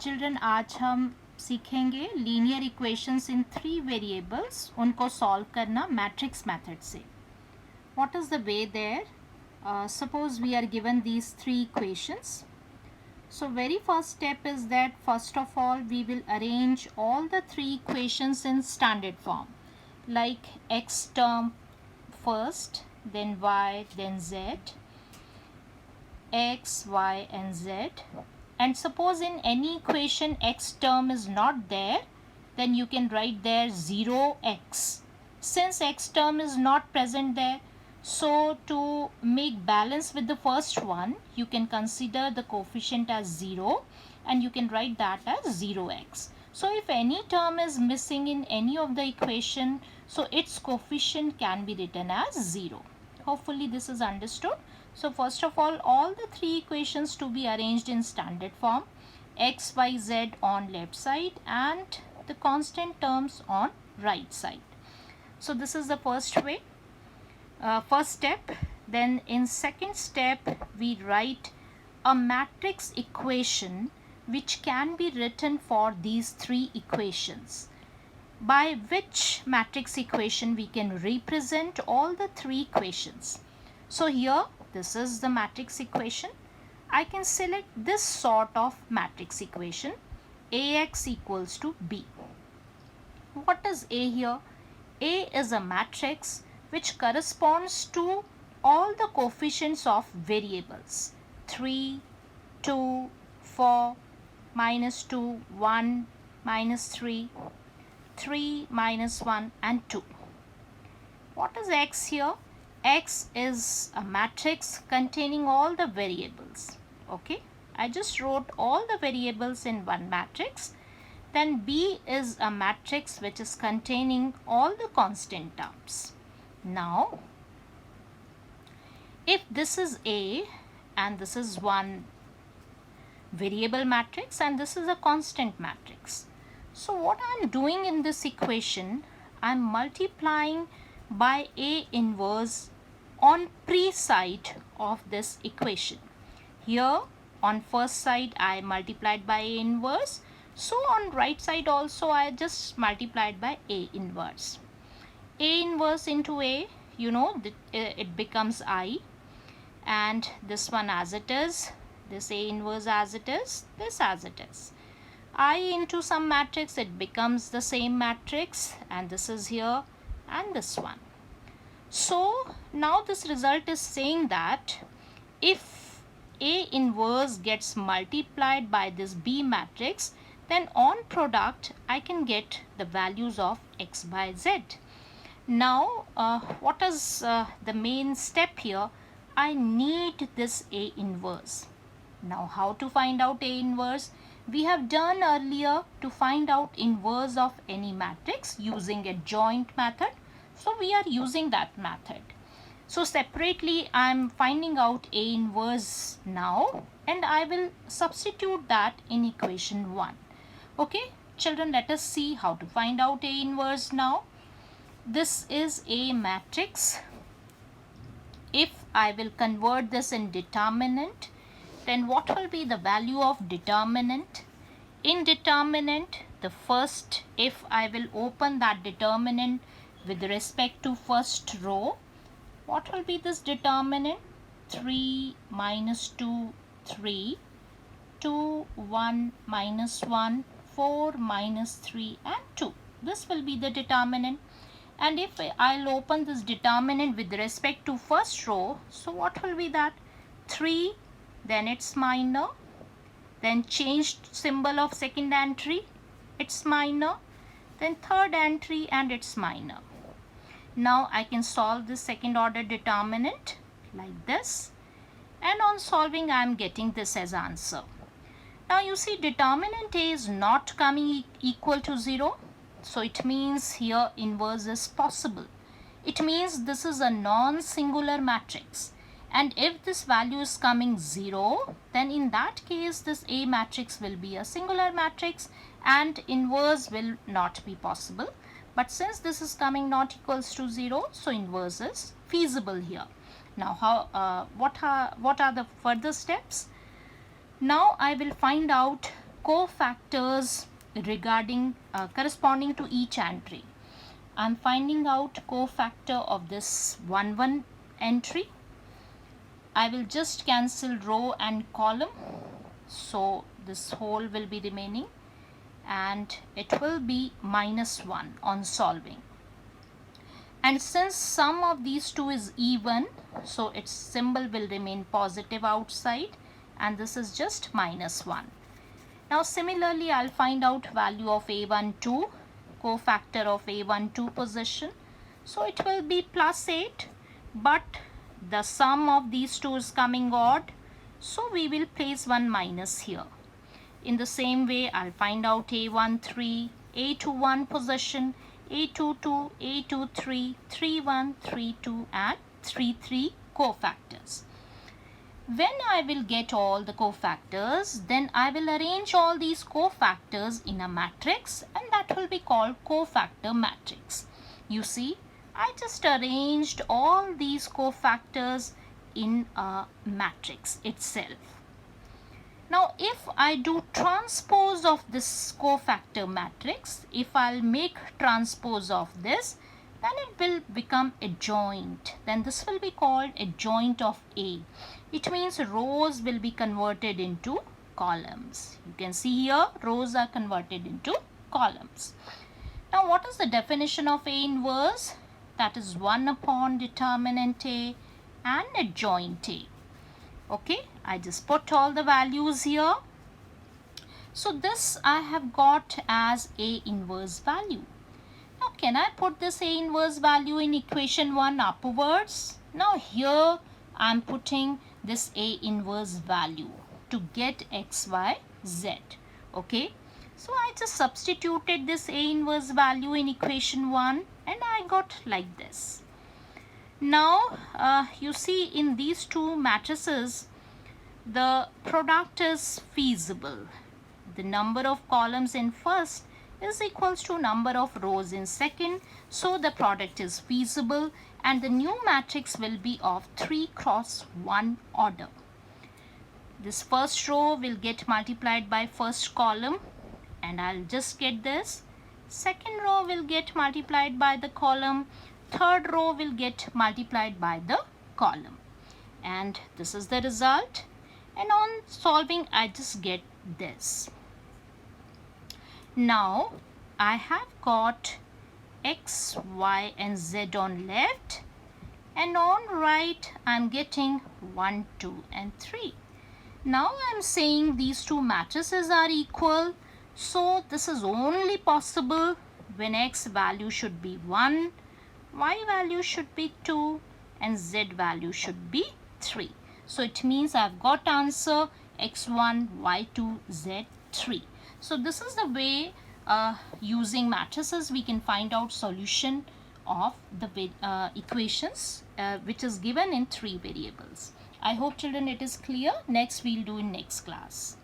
Children आज हम सीखेंगे लीनियर इक्वेशंस इन 3 वेरिएबल्स, उनको सॉल्व करना मैट्रिक्स मेथड से. What is the way there? Suppose we are given these 3 equations. So very first step is that first of all we will arrange all the 3 equations in standard form, like x term first, then y, then z, x, y and z. And suppose in any equation x term is not there, then you can write there 0x. Since x term is not present there, so to make balance with the first one, you can consider the coefficient as 0 and you can write that as 0x. So if any term is missing in any of the equation, so its coefficient can be written as 0. Hopefully this is understood. So first of all the 3 equations to be arranged in standard form, x, y, z on left side and the constant terms on right side. So this is the first way, first step. Then in second step we write a matrix equation which can be written for these 3 equations, by which matrix equation we can represent all the 3 equations. So here this is the matrix equation. I can select this sort of matrix equation, Ax equals to B. What is A here? A is a matrix which corresponds to all the coefficients of variables 3, 2, 4, minus 2, 1, minus 3, 3, minus 1 and 2. What is X here? X is a matrix containing all the variables. Okay, I just wrote all the variables in one matrix. Then B is a matrix which is containing all the constant terms. Now, if this is A and this is one variable matrix and this is a constant matrix, so what I am doing in this equation, I am multiplying by A inverse on pre side of this equation. Here on first side I multiplied by A inverse, so on right side also I just multiplied by A inverse. A inverse into A, you know, it becomes I, and this one as it is, this A inverse as it is, this as it is. I into some matrix, it becomes the same matrix, and this is here and this one. So now this result is saying that if A inverse gets multiplied by this B matrix, then on product I can get the values of x by z. Now what is the main step here? I need this A inverse. Now how to find out A inverse? We have done earlier to find out inverse of any matrix using a joint method. So we are using that method. So separately I am finding out A inverse now and I will substitute that in equation 1. Okay, children, let us see how to find out A inverse now. This is A matrix. If I will convert this in determinant, then what will be the value of determinant? In determinant, the first, if I will open that determinant with respect to first row, what will be this determinant? 3 minus 2, 3, 2, 1 minus 1, 4 minus 3 and 2. This will be the determinant. And if I'll open this determinant with respect to first row, so what will be that? 3, then it's minor, then changed symbol of second entry, it's minor, then third entry and it's minor. Now I can solve this second order determinant like this, and on solving I am getting this as answer. Now you see determinant A is not coming equal to 0, so it means here inverse is possible. It means this is a non-singular matrix, and if this value is coming 0, then in that case this A matrix will be a singular matrix and inverse will not be possible. But since this is coming not equals to 0, so inverse is feasible here. Now what are the further steps? Now I will find out cofactors regarding corresponding to each entry. I'm finding out cofactor of this 1 entry. I will just cancel row and column, so this whole will be remaining, and it will be -1 on solving. And since sum of these two is even, so its symbol will remain positive outside, and this is just -1. Now similarly, I'll find out value of A12, cofactor of A12 position. So it will be +8, but the sum of these two is coming odd, so we will place one minus here. In the same way, I'll find out A13, A21 position, A22, A23, 31, 32 and 33 cofactors. When I will get all the cofactors, then I will arrange all these cofactors in a matrix, and that will be called cofactor matrix. You see, I just arranged all these cofactors in a matrix itself. Now if I do transpose of this cofactor matrix, if I'll make transpose of this, then it will become adjoint. Then this will be called adjoint of A. It means rows will be converted into columns. You can see here rows are converted into columns. Now what is the definition of A inverse? That is 1 upon determinant A and adjoint A. Okay, I just put all the values here. So this I have got as A inverse value. Now can I put this A inverse value in equation 1 upwards? Now here I am putting this A inverse value to get x, y, z. Okay, so I just substituted this A inverse value in equation 1 and I got like this. Now you see in these two matrices the product is feasible. The number of columns in first is equals to number of rows in second, so the product is feasible, and the new matrix will be of 3 cross 1 order. This first row will get multiplied by first column, and I'll just get this. Second row will get multiplied by the column. Third row will get multiplied by the column. And this is the result. And on solving, I just get this. Now, I have got x, y and z on left, and on right I'm getting 1, 2 and 3. Now I'm saying these two matrices are equal, so this is only possible when x value should be 1, y value should be 2 and z value should be 3. So it means I've got answer x1, y2, z3. So this is the way using matrices we can find out solution of the equations which is given in 3 variables. I hope children it is clear. Next we'll do in next class.